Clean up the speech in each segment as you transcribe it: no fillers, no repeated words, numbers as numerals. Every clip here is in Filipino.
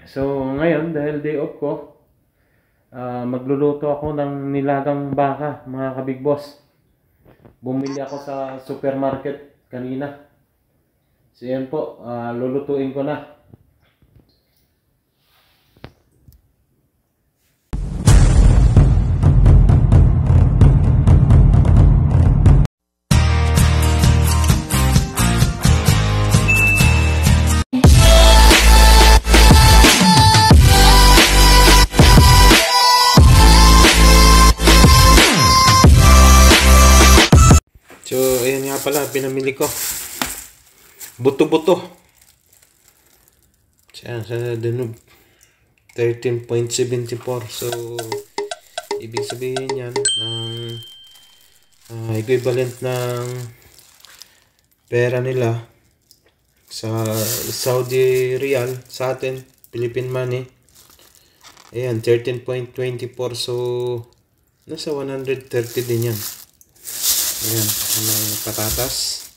So, ngayon, dahil day off ko, magluluto ako ng nilagang baka, mga kabig boss. Bumili ako sa supermarket kanina. So, yan po, lulutuin ko na. So, ayan nga pala, pinamili ko. Buto-buto. Sa Danube. 13.74. So, ibig sabihin yan ng equivalent ng pera nila sa Saudi Riyal sa atin, Philippine money. Ayan, 13.24. So, nasa 130 din yan. Ayan, mga patatas.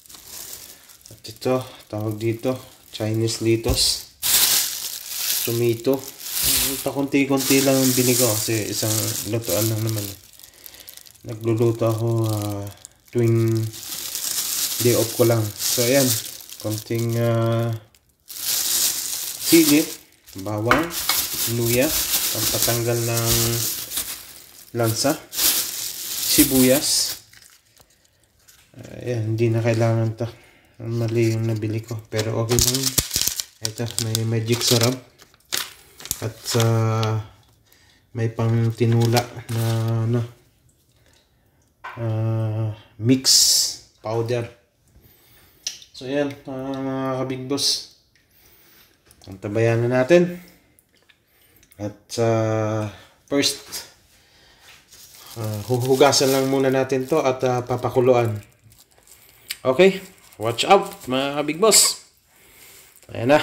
At ito, tawag dito, Chinese lettuce. Tomato. Pakunti-kunti lang yung bili ko kasi isang lutuan lang naman. Nagluluto ako tuwing day off ko lang. So, ayan, konting sili, bawang, luya, pampatanggal ng lansa, sibuyas. Ayan, hindi na kailangan to. Mali yung nabili ko. Pero okay lang. Ito, may magic sarap. At may pang tinula na mix powder. So, ayan, mga kabig boss. Antabayan na natin. At first, huhugasan lang muna natin to at papakuluan. Okay, watch out mga kabig boss. Ayan na.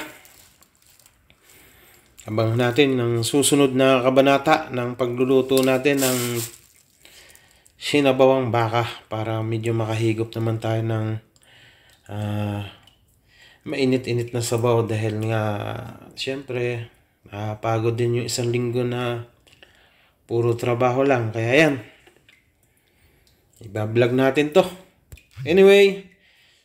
Abangan natin ang susunod na kabanata ng pagluluto natin ng sinabawang baka para medyo makahigop naman tayo ng mainit-init na sabaw dahil nga siyempre pagod din yung isang linggo na puro trabaho lang. Kaya yan, ibablog natin to. Anyway,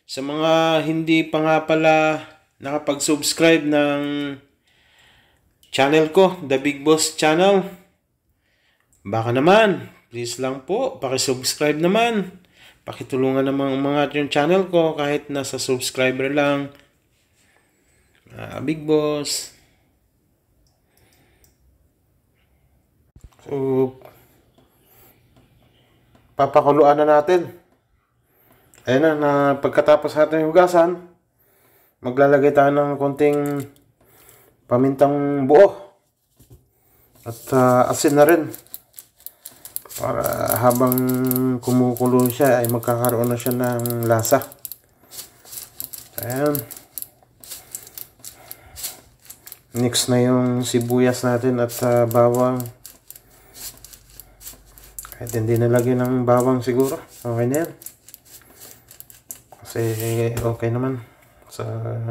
sa mga hindi pa nga pala nakapag-subscribe ng channel ko, The Big Boss Channel, baka naman, please lang po, pakisubscribe naman. Pakitulungan naman umangat yung channel ko kahit nasa subscriber lang. Big Boss. So, papakuluan na natin. Ayan na, pagkatapos natin hugasan, maglalagay tayo ng konting pamintang buo. At asin na rin. Para habang kumukulo siya, ay magkakaroon na siya ng lasa. Ayan. Next na yung sibuyas natin at bawang. Kahit hindi nalagyan ng bawang siguro, okay na yan. Kasi okay naman. So,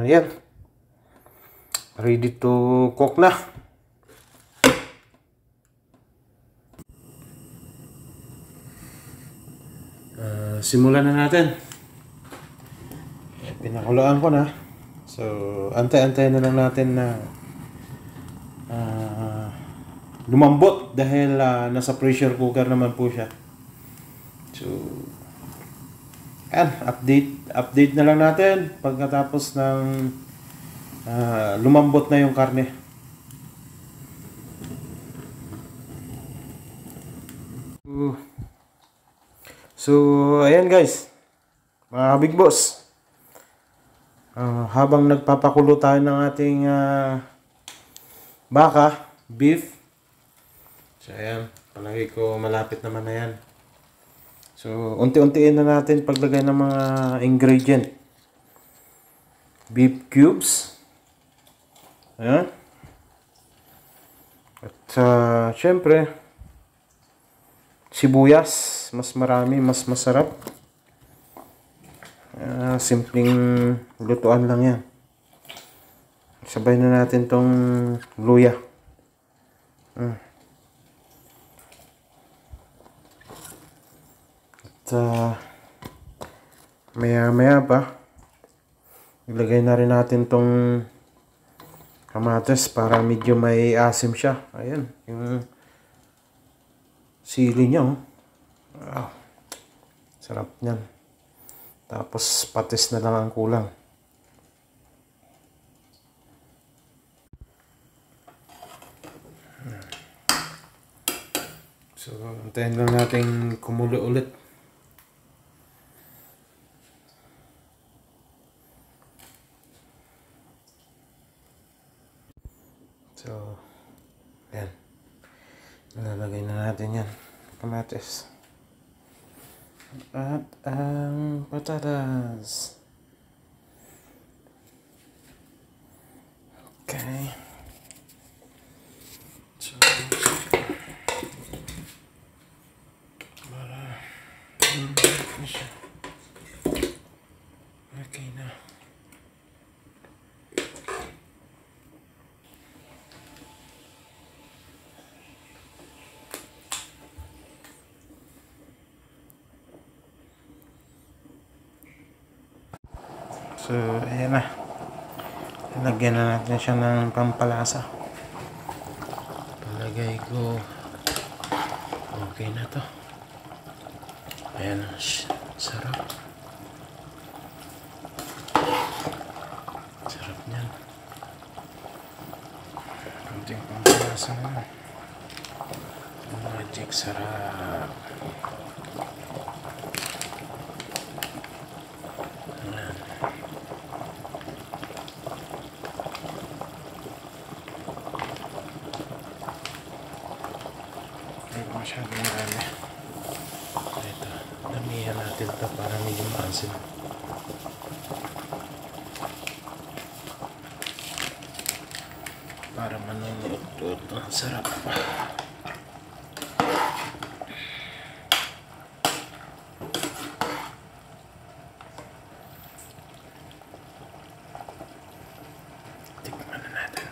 yan. Ready to cook na. Simulan na natin. Pinakuluan ko na. So, antay-antay na lang natin na lumambot dahil nasa pressure cooker naman po siya. So, yan, update na lang natin pagkatapos ng lumambot na yung karne. So, ayan guys, mga big boss, habang nagpapakulo tayo ng ating baka, beef. So, ayan, palagi ko malapit naman na yan. So, unti-untiin na natin paglagay ng mga ingredient. Beef cubes. Ayan. At syempre, sibuyas. Mas marami, mas masarap. Simpleng lutuan lang yan. Sabay na natin tong luya. At maya pa, ilagay na rin natin tong kamatis para medyo may asim siya. Ayan, yung sili niya. Wow, sarap niyan. Tapos patis na lang ang kulang. So, antayin lang natin kumulo ulit. So, ayan. Nalalagay na natin yan. Kamatis. At ang patatas. Okay. So, para siya. Okay na. So, ayan na. Lagyan na natin siya ng pampalasa. Palagay ko okay na to. Ayan na. Sarap. Sarap niyan. Kunting pampalasa naman. Magic sarap. Ayan. Masyadong marami. Ito, damihan natin ito para medyo maasin. Para manunuot-uot. Ang sarap. Tikman na natin.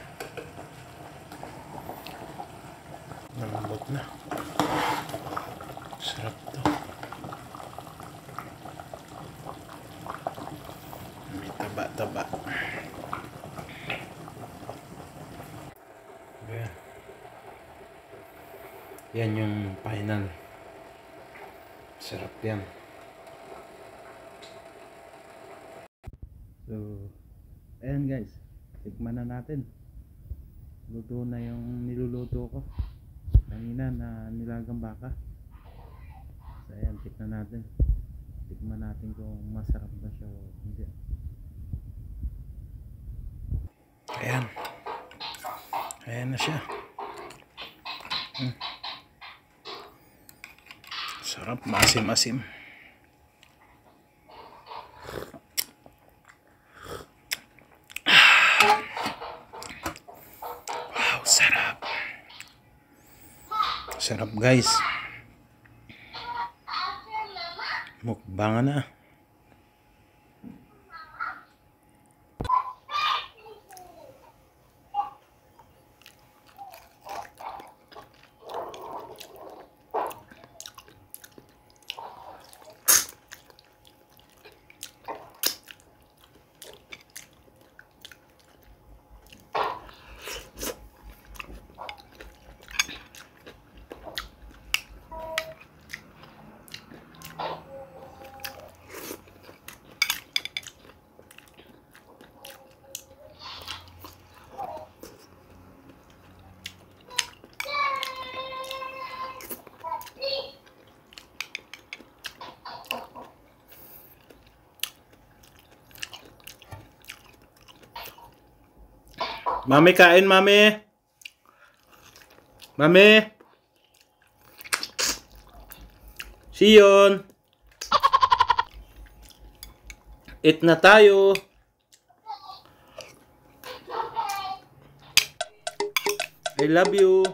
Namambot na. Sarap to. May taba-taba. Ayan. Yan yung final. Sarap yan. So, ayan guys. Tikman na natin. Luto na yung niluluto ko. Kanina na nilagang baka. So, ayan, tikman natin. Tikman natin kung masarap ba siya o hindi. Ayan. Ayan na siya. Sarap, maasim-asim. Wow, sarap. Sarap guys. Mukbang na. Mami, kain, mami. Mami. Siyon. Eat na tayo. I love you.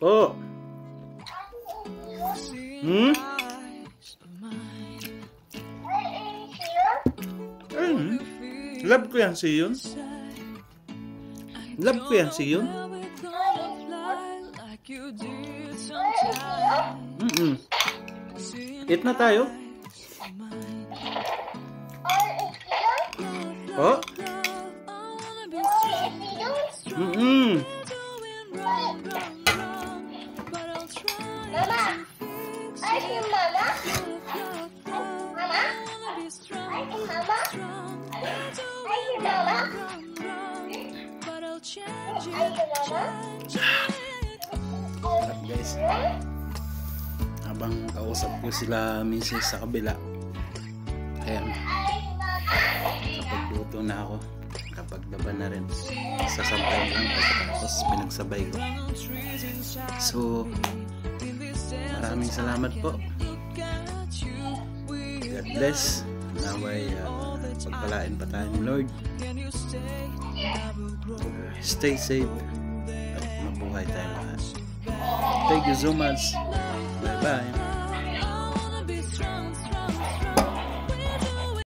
Oh. Hmm? Love ko yan si Yun. Love ko yan si Yun. Eat na tayo. Oh? Guys, habang kausap ko sila misis sa kabila, ayan, kapag luto na ako, kapag daba na rin, sasampay lang tapos pinagsabay ko. So maraming salamat po. God bless. Naway pagpalain pa tayo ng Lord. Stay safe at mabuhay tayo lahat. Thank you so much. Bye bye.